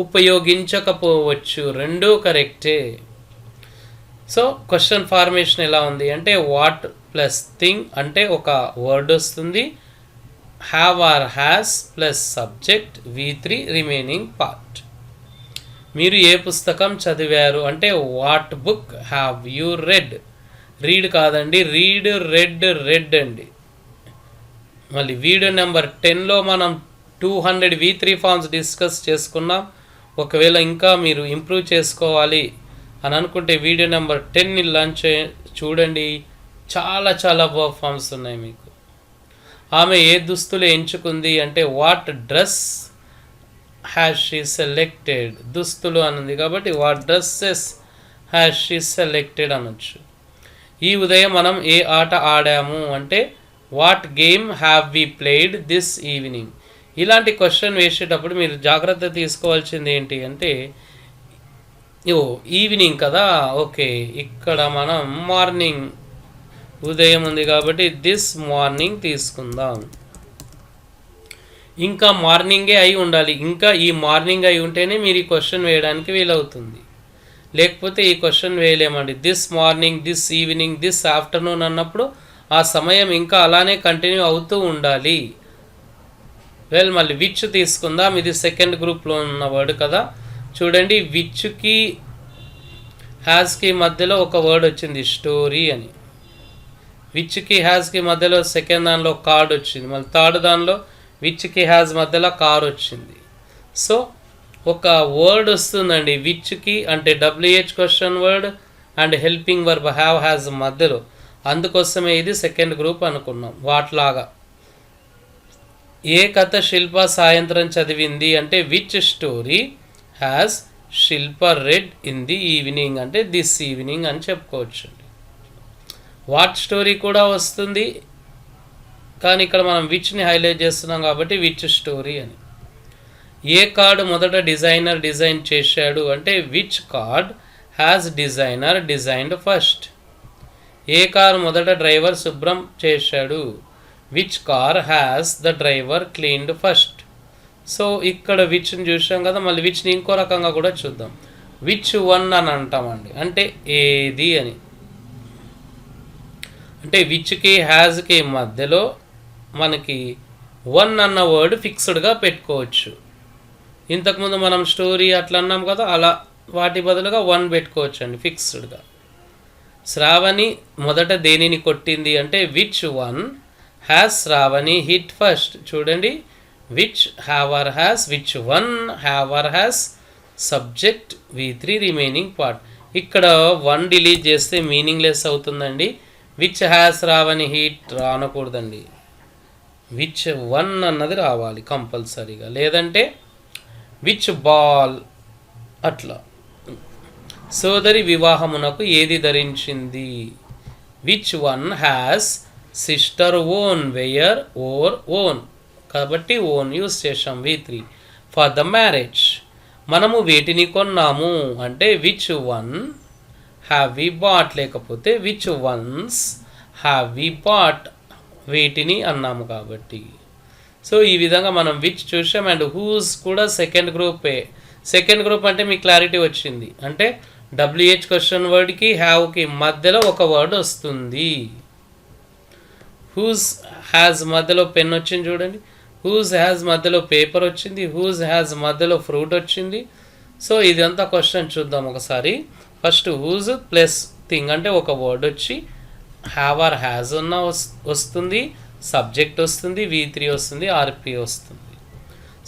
ఉపయోగించకపోవచ్చు, రెండూ కరెక్టే. సో క్వశ్చన్ ఫార్మేషన్ ఎలా ఉంది అంటే వాట్ ప్లస్ థింగ్ అంటే ఒక వర్డ్ వస్తుంది, have or has plus subject V3 remaining part. మీరు ఏ పుస్తకం చదివారు అంటే what book have you read. Read కాదండి, రెడ్ అండి. మళ్ళీ వీడియో నెంబర్ 10లో మనం 200 V3 ఫార్మ్స్ డిస్కస్ చేసుకున్నాం. ఒకవేళ ఇంకా మీరు ఇంప్రూవ్ చేసుకోవాలి అని అనుకుంటే వీడియో నెంబర్ 10ని లాంచ్ చూడండి. చాలా వర్క్ ఫార్మ్స్ ఉన్నాయి మీకు. ఆమె ఏ దుస్తులు ఎంచుకుంది అంటే what dress has she selected. దుస్తులు అనుంది కాబట్టి what dresses has she selected అనొచ్చు. ఈ ఉదయం మనం ఏ ఆట ఆడాము అంటే what game have we played this evening. ఇలాంటి క్వశ్చన్ వేసేటప్పుడు మీరు జాగ్రత్త తీసుకోవాల్సింది ఏంటి అంటే ఈవినింగ్ కదా, ఓకే ఇక్కడ మనం మార్నింగ్ ఉదయం ఉంది కాబట్టి దిస్ మార్నింగ్ తీసుకుందాం. ఇంకా మార్నింగే అయి ఉండాలి, ఇంకా ఈ మార్నింగ్ అయి ఉంటేనే మీరు ఈ క్వశ్చన్ వేయడానికి వీలవుతుంది, లేకపోతే ఈ క్వశ్చన్ వేయలేమండి. This morning, this evening, this afternoon అన్నప్పుడు ఆ సమయం ఇంకా అలానే కంటిన్యూ అవుతూ ఉండాలి. మళ్ళీ విచ్ తీసుకుందాం, ఇది సెకండ్ గ్రూప్లో ఉన్న వర్డ్ కదా. చూడండి, విచ్కి హ్యాస్కి మధ్యలో ఒక వర్డ్ వచ్చింది స్టోరీ అని. విచ్కి హ్యాస్కి మధ్యలో సెకండ్ దానిలో కార్డ్ వచ్చింది, మళ్ళీ థర్డ్ దానిలో విచ్కి హ్యాస్ మధ్యలో కార్ వచ్చింది. సో ఒక వర్డ్ వస్తుందండి విచ్కి అంటే WH question word, and helping verb have has మధ్యలో. అందుకోసమే ఇది సెకండ్ గ్రూప్ అనుకున్నాం. వాట్లాగా ఏ కథ శిల్ప సాయంత్రం చదివింది అంటే which story has Shilpa red in the evening అంటే దిస్ ఈవినింగ్ అని చెప్పుకోవచ్చు. వాట్ స్టోరీ కూడా వస్తుంది, కానీ ఇక్కడ మనం విచ్ని హైలైట్ చేస్తున్నాం కాబట్టి విచ్ స్టోరీ అని. ఏ కార్డు మొదట డిజైనర్ డిజైన్ చేశాడు అంటే which card has designer designed first. A car మొదట డ్రైవర్ శుభ్రం చేశాడు, which car has the driver cleaned first. So ఇక్కడ విచ్ని చూసాం కదా, మళ్ళీ విచ్ని ఇంకో రకంగా కూడా చూద్దాం. విచ్ వన్ అని అంటామండి, అంటే ఏది అని. అంటే విచ్కి హ్యాజ్కి మధ్యలో మనకి వన్ అన్న వర్డ్ ఫిక్స్డ్గా పెట్టుకోవచ్చు. ఇంతకుముందు మనం స్టోరీ అట్లా అన్నాం కదా, అలా వాటి బదులుగా వన్ పెట్టుకోవచ్చు అండి ఫిక్స్డ్గా. శ్రావణి మొదట దేనిని కొట్టింది అంటే which one has Sravani hit first. చూడండి, which have or has, which one have or has, subject V3 remaining part. ఇక్కడ వన్ డిలీట్ చేస్తే మీనింగ్లెస్ అవుతుందండి. విచ్ హ్యాస్ శ్రావణి హిట్ రానకూడదండి, విచ్ వన్ అన్నది రావాలి కంపల్సరీగా, లేదంటే విచ్ బాల్ అట్లా. సోదరి వివాహమునకు ఏది ధరించింది, which one has sister worn wear wore worn, కాబట్టి ఓన్ యూస్ చేసాం V3. ఫర్ ద మ్యారేజ్ మనము వేటిని కొన్నాము అంటే which one have we bought, లేకపోతే which ones have we bought, వేటిని అన్నాము కాబట్టి. సో ఈ విధంగా మనం విచ్ చూసాం. అండ్ హూస్ కూడా సెకండ్ గ్రూపే. సెకండ్ గ్రూప్ అంటే మీకు క్లారిటీ వచ్చింది, అంటే WH క్వశ్చన్ వర్డ్కి హ్యావ్కి మధ్యలో ఒక వర్డ్ వస్తుంది. హూస్ హ్యాజ్ మధ్యలో పెన్ వచ్చింది చూడండి, హూజ్ హ్యాజ్ మధ్యలో పేపర్ వచ్చింది, హూజ్ హ్యాజ్ మధ్యలో ఫ్రూట్ వచ్చింది. సో ఇదంతా క్వశ్చన్ చూద్దాం ఒకసారి. ఫస్ట్ హూజ్ ప్లస్ థింగ్ అంటే ఒక వర్డ్ వచ్చి హ్యావ్ ఆర్ హ్యాజ్ ఉన్న వస్తుంది, సబ్జెక్ట్ వస్తుంది, V3 వస్తుంది, RP వస్తుంది.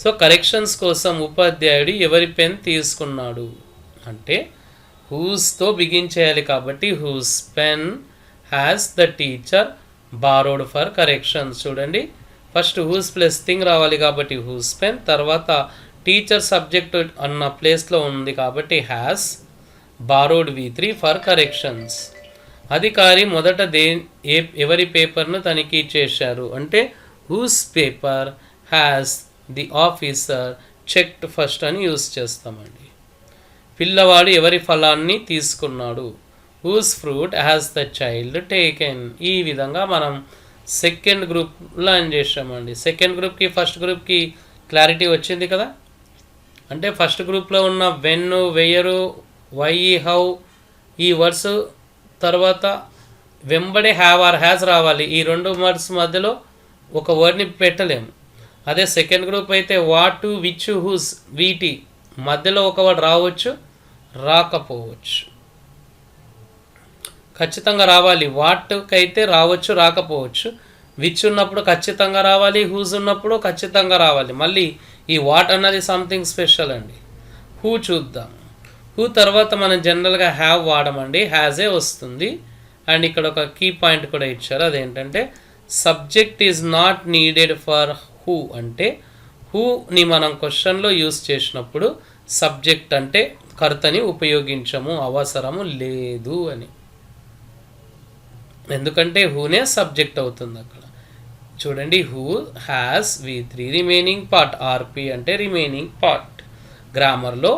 సో కరెక్షన్స్ కోసం ఉపాధ్యాయుడు ఎవరి పెన్ తీసుకున్నాడు అంటే హూస్తో బిగిన్ చేయాలి కాబట్టి whose pen has the teacher borrowed for corrections. చూడండి, ఫస్ట్ హూస్ ప్లస్ థింగ్ రావాలి కాబట్టి హూస్ పెన్, తర్వాత టీచర్ సబ్జెక్ట్ అన్న ప్లేస్లో ఉంది కాబట్టి has borrowed V3 for corrections. అధికారి మొదట ఎవరి పేపర్ను తనిఖీ చేశారు అంటే whose paper has the officer checked first అని యూస్ చేస్తామండి. పిల్లవాడు ఎవరి ఫలాన్ని తీసుకున్నాడు, whose fruit has the child taken. ఈ విధంగా మనం సెకండ్ గ్రూప్లో అని చేసామండి. సెకండ్ గ్రూప్కి ఫస్ట్ గ్రూప్కి క్లారిటీ వచ్చింది కదా. అంటే ఫస్ట్ గ్రూప్లో ఉన్న వెన్, వెయ్యరు, వై, హౌ ఈ వర్డ్స్ తర్వాత వెంబడే హ్యావ్ ఆర్ హ్యాస్ రావాలి. ఈ రెండు వర్డ్స్ మధ్యలో ఒక వర్డ్ని పెట్టలేము. అదే సెకండ్ గ్రూప్ అయితే వాట్, విచ్, హూస్ వీటి మధ్యలో ఒక వర్డ్ రావచ్చు, రాకపోవచ్చు. ఖచ్చితంగా రావాలి. వాట్కి అయితే రావచ్చు, రాకపోవచ్చు. విచ్ ఉన్నప్పుడు ఖచ్చితంగా రావాలి, హూజ్ ఉన్నప్పుడు ఖచ్చితంగా రావాలి. మళ్ళీ ఈ వాట్ అన్నది సంథింగ్ స్పెషల్ అండి. హూ చూద్దాం. హూ తర్వాత మనం జనరల్గా హ్యావ్ వాడమండి, హ్యాజే వస్తుంది. అండ్ ఇక్కడ ఒక కీ పాయింట్ కూడా ఇచ్చారు, అదేంటంటే subject is not needed for who. అంటే హూని మనం క్వశ్చన్లో యూస్ చేసినప్పుడు సబ్జెక్ట్ అంటే కర్తని ఉపయోగించము, అవసరము లేదు అని. ఎందుకంటే హూనే సబ్జెక్ట్ అవుతుంది అక్కడ. చూడండి, who has V3 remaining part, RP అంటే రిమైనింగ్ పార్ట్. గ్రామర్లో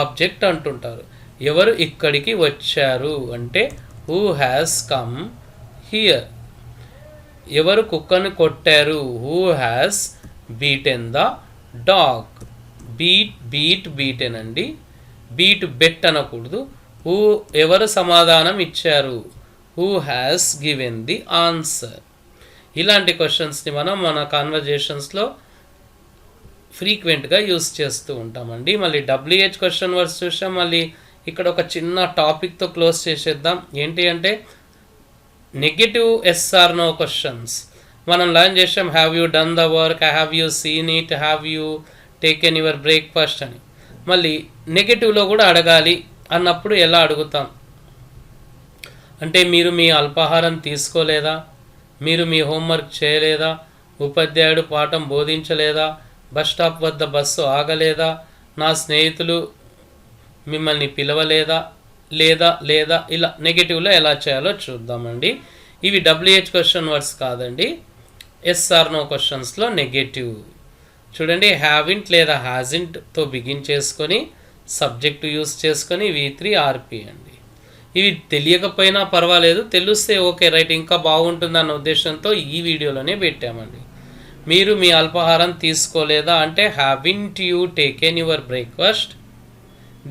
ఆబ్జెక్ట్ అంటుంటారు. ఎవరు ఇక్కడికి వచ్చారు అంటే హూ హ్యాస్ కమ్ హియర్. ఎవరు కుక్కను కొట్టారు, who has beaten the dog. Beaten అండి, బీట్ బెట్ అనకూడదు. హూ ఎవరు సమాధానం ఇచ్చారు, who has given the answer. ఇలాంటి క్వశ్చన్స్ని మనం మన కాన్వర్జేషన్స్లో ఫ్రీక్వెంట్గా యూస్ చేస్తూ ఉంటామండి. మళ్ళీ WH క్వశ్చన్ వర్డ్స్ చూసాం. మళ్ళీ ఇక్కడ ఒక చిన్న టాపిక్తో క్లోజ్ చేసేద్దాం. ఏంటి అంటే నెగటివ్ SR/No క్వశ్చన్స్ మనం లర్న్ చేసాం. Have you done the work, have you seen it, have you taken your breakfast అని. మళ్ళీ నెగటివ్లో కూడా అడగాలి అన్నప్పుడు ఎలా అడుగుతాం అంటే మీరు మీ అల్పాహారం తీసుకోలేదా, మీరు మీ హోంవర్క్ చేయలేదా, ఉపాధ్యాయుడు పాఠం బోధించలేదా, బస్ స్టాప్ వద్ద బస్సు ఆగలేదా, నా స్నేహితులు మిమ్మల్ని పిలవలేదా, లేదా లేదా ఇలా నెగిటివ్లో ఎలా చేయాలో చూద్దామండి. ఇవి WH క్వశ్చన్ వర్డ్స్ కాదండి, ఎస్ ఆర్ నో క్వశ్చన్స్లో నెగటివ్. చూడండి, హ్యావింట్ లేదా హ్యాజింట్తో బిగిన్ చేసుకొని సబ్జెక్టు యూస్ చేసుకొని V3 RP అండి. ఇవి తెలియకపోయినా పర్వాలేదు, తెలిస్తే ఓకే రైట్ ఇంకా బాగుంటుందన్న ఉద్దేశంతో ఈ వీడియోలోనే పెట్టామండి. మీరు మీ అల్పాహారం తీసుకోలేదా అంటే haven't you taken your breakfast.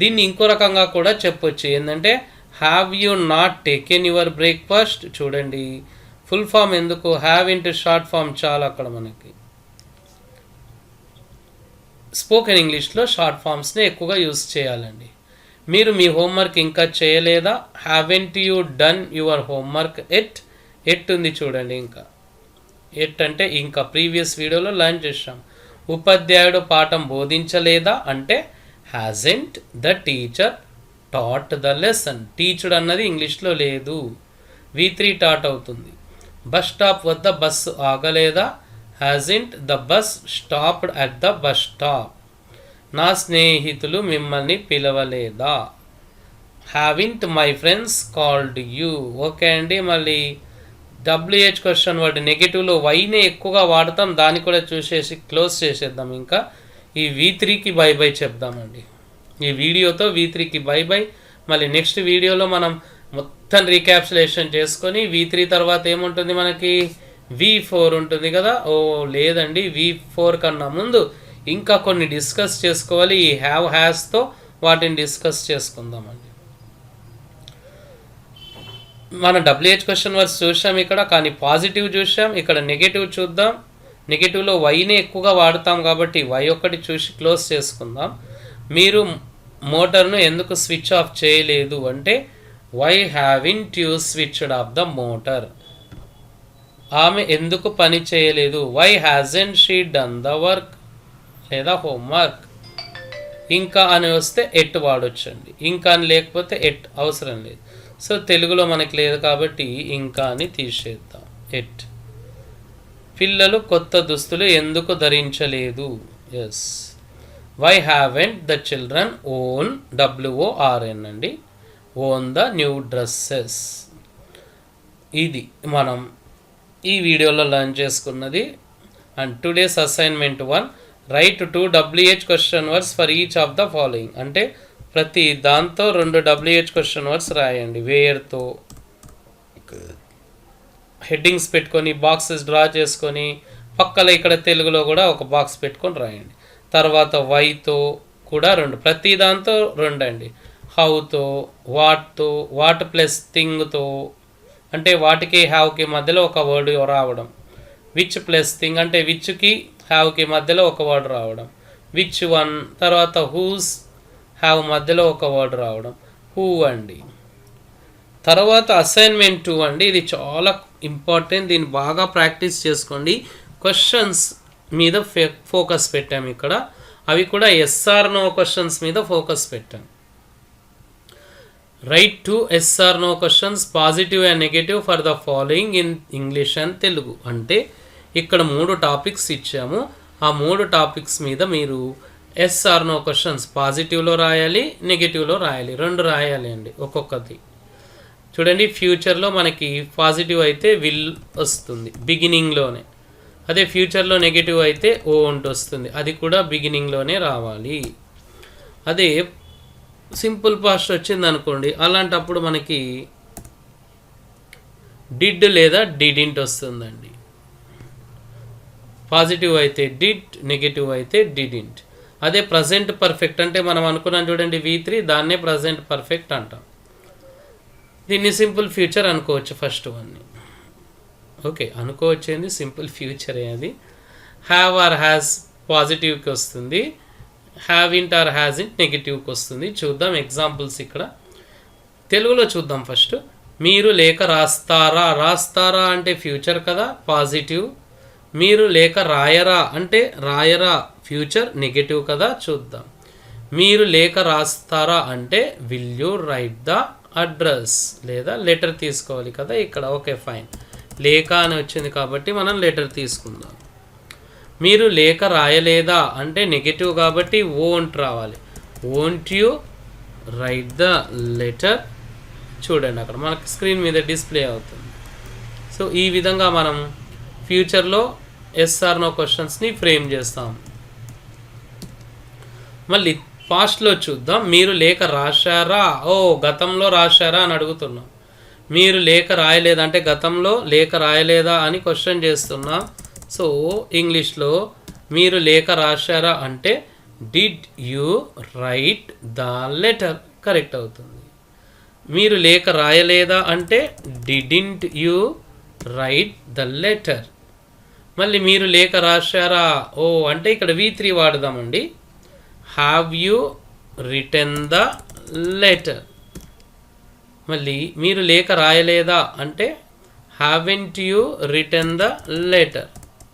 దీన్ని ఇంకో రకంగా కూడా చెప్పొచ్చు, ఏంటంటే have you not taken your breakfast. చూడండి, ఫుల్ ఫామ్ ఎందుకు, హ్యావ్ ఇంటూ షార్ట్ ఫామ్ చాలు అక్కడ మనకి. స్పోకెన్ ఇంగ్లీష్లో షార్ట్ ఫామ్స్ని ఎక్కువగా యూస్ చేయాలండి. మీరు మీ హోంవర్క్ ఇంకా చేయలేదా, haven't you done your homework at ఉంది చూడండి. ఇంకా ఎట్ అంటే ఇంకా ప్రీవియస్ వీడియోలో లర్న్ చేసాం. ఉపాధ్యాయుడు పాఠం బోధించలేదా అంటే hasn't the teacher taught the lesson. Teacher అన్నది ఇంగ్లీష్లో లేదు, V3 టాట్ అవుతుంది. బస్ స్టాప్ వద్ద బస్సు ఆగలేదా, hasn't the bus stopped at the bus stop. నా స్నేహితులు మిమ్మల్ని పిలవలేదా, haven't my friends called you. Okay అండి, మళ్ళీ WH క్వశ్చన్ వర్డ్ నెగిటివ్లో వైనే ఎక్కువగా వాడతాం, దాన్ని కూడా చూసేసి క్లోజ్ చేసేద్దాం. ఇంకా ఈ V3కి బై బై చెప్దామండి. ఈ వీడియోతో V3కి బై బై. మళ్ళీ నెక్స్ట్ వీడియోలో మనం మొత్తం రీక్యాప్సులేషన్ చేసుకొని V3 తర్వాత ఏముంటుంది మనకి, V4 ఉంటుంది కదా. ఓ లేదండి, V4 కన్నా ముందు ఇంకా కొన్ని డిస్కస్ చేసుకోవాలి. ఈ హ్యావ్ హ్యాస్తో వాటిని డిస్కస్ చేసుకుందామండి. మనం WH క్వశ్చన్ వర్డ్స్ చూసాం ఇక్కడ, కానీ పాజిటివ్ చూసాం. ఇక్కడ నెగటివ్ చూద్దాం. నెగటివ్లో వైనే ఎక్కువగా వాడతాం కాబట్టి వై ఒకటి చూసి క్లోజ్ చేసుకుందాం. మీరు మోటార్ను ఎందుకు స్విచ్ ఆఫ్ చేయలేదు అంటే why haven't you switched off the motor. ఆమె ఎందుకు పని చేయలేదు, why hasn't she done the work లేదా హోంవర్క్. ఇంకా అని వస్తే ఎట్ వాడొచ్చండి, ఇంకా అని లేకపోతే ఎట్ అవసరం లేదు. సో తెలుగులో మనకి లేదు కాబట్టి ఇంకా అని తీసేద్దాం, ఎట్. పిల్లలు కొత్త దుస్తులు ఎందుకు ధరించలేదు, yes. Why haven't the children worn, WORN అండి, ఓన్ ద న్యూ డ్రెస్సెస్. ఇది మనం ఈ వీడియోలో లర్న్ చేసుకున్నది. And today's assignment 1, write 2 WH question words for each of the following. అంటే ప్రతి దాంతో 2 WH క్వశ్చన్ వర్డ్స్ రాయండి. వేర్తో హెడ్డింగ్స్ పెట్టుకొని బాక్సెస్ డ్రా చేసుకొని పక్కన ఇక్కడ తెలుగులో కూడా ఒక బాక్స్ పెట్టుకొని రాయండి. తర్వాత వైతో కూడా 2, ప్రతి దాంతో 2 అండి. హౌతో, వాట్తో, వాట్ ప్లస్ థింగ్తో అంటే వాటికి హ్యావ్కి మధ్యలో ఒక వర్డ్ రావడం. విచ్ ప్లస్ థింగ్ అంటే విచ్కి హ్యావ్కి మధ్యలో ఒక వర్డ్ రావడం. విచ్ వన్, తర్వాత హూస్ హ్యావ్ మధ్యలో ఒక వర్డ్ రావడం, హూ అండి. తర్వాత అసైన్మెంట్ 2 అండి, ఇది చాలా ఇంపార్టెంట్, దీన్ని బాగా ప్రాక్టీస్ చేసుకోండి. క్వశ్చన్స్ మీద ఫోకస్ పెట్టాము ఇక్కడ, అవి కూడా SR నో క్వశ్చన్స్ మీద ఫోకస్ పెట్టాము. Right 2 SR no questions positive and negative for the following in English and Telugu. అంటే ఇక్కడ 3 టాపిక్స్ ఇచ్చాము, ఆ 3 టాపిక్స్ మీద మీరు SR నో క్వశ్చన్స్ పాజిటివ్లో రాయాలి, నెగిటివ్లో రాయాలి, 2 రాయాలి అండి ఒక్కొక్కటి. చూడండి, ఫ్యూచర్లో మనకి పాజిటివ్ అయితే విల్ వస్తుంది బిగినింగ్లోనే, అదే ఫ్యూచర్లో నెగిటివ్ అయితే ఓంట్ వస్తుంది, అది కూడా బిగినింగ్లోనే రావాలి. అదే సింపుల్ పాస్ట్ వచ్చింది అనుకోండి, అలాంటప్పుడు మనకి డిడ్ లేదా డిడింట్ వస్తుందండి. పాజిటివ్ అయితే డిడ్, నెగిటివ్ అయితే డిడింట్. అదే ప్రజెంట్ పర్ఫెక్ట్ అంటే మనం అనుకున్నాం చూడండి V3, దాన్నే ప్రజెంట్ పర్ఫెక్ట్ అంటాం. దీన్ని సింపుల్ ఫ్యూచర్ అనుకోవచ్చు ఫస్ట్ వన్ని. ఓకే, అనుకోవచ్చేది సింపుల్ ఫ్యూచరే. అది హ్యావ్ ఆర్ హ్యాస్ పాజిటివ్కి వస్తుంది, హ్యావ్ ఇంట్ ఆర్ హ్యాజ్ ఇంట్ నెగిటివ్కి వస్తుంది. చూద్దాం ఎగ్జాంపుల్స్ ఇక్కడ తెలుగులో చూద్దాం. ఫస్ట్ మీరు లేఖ రాస్తారా, రాస్తారా అంటే ఫ్యూచర్ కదా పాజిటివ్. మీరు లేఖ రాయరా అంటే రాయరా ఫ్యూచర్ నెగిటివ్ కదా. చూద్దాం, మీరు లేఖ రాస్తారా అంటే will you write the address లేదా లెటర్ తీసుకోవాలి కదా ఇక్కడ. ఓకే ఫైన్, లేఖ అని వచ్చింది కాబట్టి మనం లెటర్ తీసుకుందాం. మీరు లేఖ రాయలేదా అంటే నెగటివ్ కాబట్టి వోంట్ రావాలి. Won't you write the letter? చూడండి అక్కడ మనకి స్క్రీన్ మీద డిస్ప్లే అవుతుంది. సో ఈ విధంగా మనం ఫ్యూచర్లో ఎస్ ఆర్ నో క్వశ్చన్స్ని ఫ్రేమ్ చేస్తాం. మళ్ళీ పాస్ట్లో చూద్దాం. మీరు లేఖ రాశారా? ఓ గతంలో రాశారా అని అడుగుతున్నాం. మీరు లేఖ రాయలేదంటే గతంలో లేఖ రాయలేదా అని క్వశ్చన్ చేస్తున్నాం. సో ఇంగ్లీష్లో మీరు లేఖ రాశారా అంటే did you write the letter correct అవుతుంది. మీరు లేఖ రాయలేదా అంటే didn't you write the letter. మళ్ళీ మీరు లేఖ రాశారా ఓ అంటే ఇక్కడ V3 వాడదామండి. Have you written the letter. మళ్ళీ మీరు లేఖ రాయలేదా అంటే haven't you written the letter.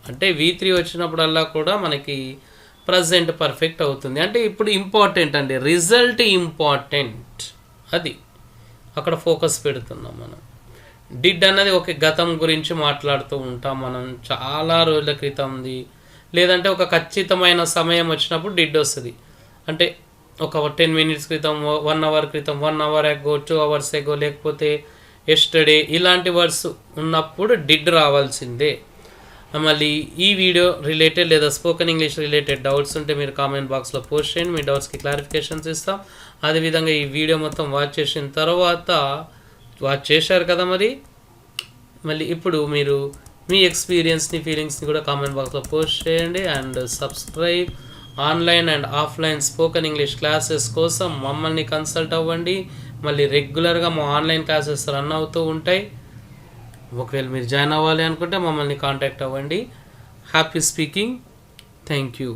అంటే V3 వచ్చినప్పుడల్లా కూడా మనకి ప్రజెంట్ పర్ఫెక్ట్ అవుతుంది. అంటే ఇప్పుడు ఇంపార్టెంట్ అండి, రిజల్ట్ ఇంపార్టెంట్, అది అక్కడ ఫోకస్ పెడుతున్నాం మనం. డిడ్ అన్నది ఒక గతం గురించి మాట్లాడుతూ ఉంటాం మనం, చాలా రోజుల క్రితంది, లేదంటే ఒక ఖచ్చితమైన సమయం వచ్చినప్పుడు డిడ్ వస్తుంది. అంటే ఒక 10 minutes క్రితం, 1 hour క్రితం, 1 hour ago, 2 hours ago, లేకపోతే ఎస్టర్డే, ఇలాంటి వర్డ్స్ ఉన్నప్పుడు డిడ్ రావాల్సిందే. మళ్ళీ ఈ వీడియో రిలేటెడ్ లేదా స్పోకెన్ ఇంగ్లీష్ రిలేటెడ్ డౌట్స్ ఉంటే మీరు కామెంట్ బాక్స్లో పోస్ట్ చేయండి, మీ డౌట్స్కి క్లారిఫికేషన్స్ ఇస్తాం. అదేవిధంగా ఈ వీడియో మొత్తం వాచ్ చేసిన తర్వాత, వాచ్ చేశారు కదా మళ్ళీ ఇప్పుడు మీరు మీ ఎక్స్పీరియన్స్ని, ఫీలింగ్స్ని కూడా కామెంట్ బాక్స్లో పోస్ట్ చేయండి. And subscribe. Online and offline spoken English classes కోసం మమ్మల్ని కన్సల్ట్ అవ్వండి. మళ్ళీ రెగ్యులర్గా మా ఆన్లైన్ క్లాసెస్ రన్ అవుతూ ఉంటాయి. ఒకవేళ మీరు జాయిన్ అవ్వాలి అనుకుంటే మమ్మల్ని కాంటాక్ట్ అవ్వండి. Happy speaking. Thank you.